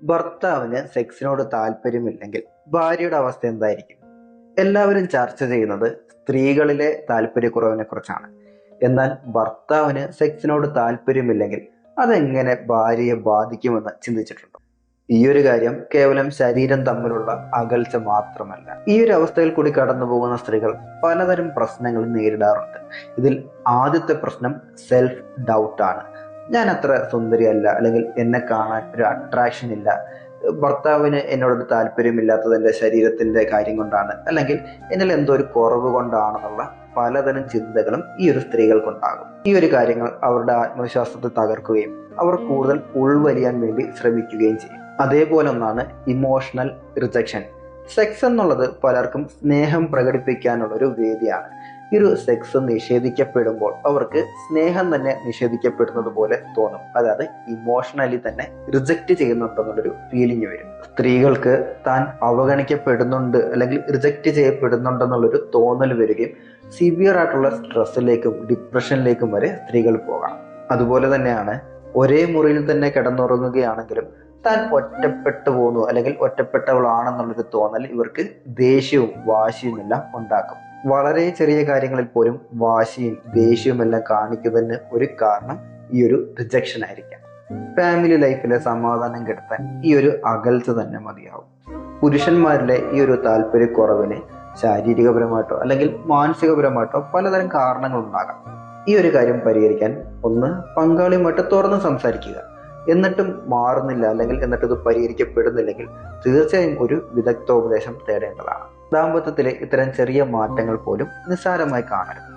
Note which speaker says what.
Speaker 1: ഭർത്താവിന് സെക്സിനോട് താല്പര്യമില്ലെങ്കിൽ ഭാര്യയുടെ അവസ്ഥ എന്തായിരിക്കും? എല്ലാവരും ചർച്ച ചെയ്യുന്നത് സ്ത്രീകളിലെ താല്പര്യക്കുറവിനെ കുറിച്ചാണ്. എന്നാൽ ഭർത്താവിന് സെക്സിനോട് താല്പര്യമില്ലെങ്കിൽ അതെങ്ങനെ ഭാര്യയെ ബാധിക്കുമെന്ന് ചിന്തിച്ചിട്ടുണ്ടോ? ഈ ഒരു കാര്യം കേവലം ശരീരം തമ്മിലുള്ള അകൽച്ച മാത്രമല്ല. ഈ ഒരു അവസ്ഥയിൽ കൂടി കടന്നു പോകുന്ന സ്ത്രീകൾ പലതരം പ്രശ്നങ്ങൾ നേരിടാറുണ്ട്. ഇതിൽ ആദ്യത്തെ പ്രശ്നം സെൽഫ് ഡൗട്ട് ആണ്. ഞാൻ അത്ര സുന്ദരിയല്ല, അല്ലെങ്കിൽ എന്നെ കാണാൻ ഒരു അട്രാക്ഷൻ ഇല്ല, ഭർത്താവിന് എന്നോടൊരു താല്പര്യമില്ലാത്തത് എൻ്റെ ശരീരത്തിന്റെ കാര്യം കൊണ്ടാണ്, അല്ലെങ്കിൽ എന്നിൽ എന്തോ ഒരു കുറവ് കൊണ്ടാണെന്നുള്ള പലതരം ചിന്തകളും ഈ ഒരു സ്ത്രീകൾക്കുണ്ടാകും. ഈ ഒരു കാര്യങ്ങൾ അവരുടെ ആത്മവിശ്വാസത്തെ തകർക്കുകയും അവർ കൂടുതൽ ഉൾവലിയാൻ വേണ്ടി ശ്രമിക്കുകയും ചെയ്യും. അതേപോലെ ഒന്നാണ് ഇമോഷണൽ റിജക്ഷൻ. സെക്സ് എന്നുള്ളത് പലർക്കും സ്നേഹം പ്രകടിപ്പിക്കാനുള്ള ഒരു വേദിയാണ്. ഈ ഒരു സെക്സ് നിഷേധിക്കപ്പെടുമ്പോൾ അവർക്ക് സ്നേഹം തന്നെ നിഷേധിക്കപ്പെടുന്നത് പോലെ തോന്നും. അതായത് ഇമോഷണലി തന്നെ റിജക്റ്റ് ചെയ്യുന്നുണ്ടെന്നുള്ളൊരു ഫീലിംഗ് വരും. സ്ത്രീകൾക്ക് താൻ അവഗണിക്കപ്പെടുന്നുണ്ട് അല്ലെങ്കിൽ റിജക്റ്റ് ചെയ്യപ്പെടുന്നുണ്ടെന്നുള്ളൊരു തോന്നൽ വരികയും സിവിയർ ആയിട്ടുള്ള സ്ട്രെസ്സിലേക്കും ഡിപ്രഷനിലേക്കും വരെ സ്ത്രീകൾ പോകാം. അതുപോലെ തന്നെയാണ് ഒരേ മുറിയിൽ തന്നെ കിടന്നുറങ്ങുകയാണെങ്കിലും താൻ ഒറ്റപ്പെട്ടു പോകുന്നു അല്ലെങ്കിൽ ഒറ്റപ്പെട്ടവളാണെന്നുള്ളൊരു തോന്നൽ ഇവർക്ക് ദേഷ്യവും വാശിയും എല്ലാം ഉണ്ടാക്കും. വളരെ ചെറിയ കാര്യങ്ങളിൽ പോലും വാശിയും ദേഷ്യവും എല്ലാം കാണിക്കുന്നതിന് ഒരു കാരണം ഈ ഒരു റിജക്ഷൻ ആയിരിക്കാം. ഫാമിലി ലൈഫിലെ സമാധാനം കെടുത്താൻ ഈ ഒരു അകൽച്ച തന്നെ മതിയാവും. പുരുഷന്മാരിലെ ഈ ഒരു താല്പര്യക്കുറവിന് ശാരീരികപരമായിട്ടോ അല്ലെങ്കിൽ മാനസികപരമായിട്ടോ പലതരം കാരണങ്ങൾ ഉണ്ടാകാം. ഈ ഒരു കാര്യം പരിഹരിക്കാൻ ഒന്ന്, പങ്കാളിയുമായിട്ട് തുറന്ന് സംസാരിക്കുക. എന്നിട്ടും മാറുന്നില്ല അല്ലെങ്കിൽ എന്നിട്ട് ഇത് പരിഹരിക്കപ്പെടുന്നില്ലെങ്കിൽ തീർച്ചയായും ഒരു വിദഗ്ധോപദേശം തേടേണ്ടതാണ്. ദാമ്പത്യത്തിലെ ഇത്തരം ചെറിയ മാറ്റങ്ങൾ പോലും നിസ്സാരമായി കാണരുത്.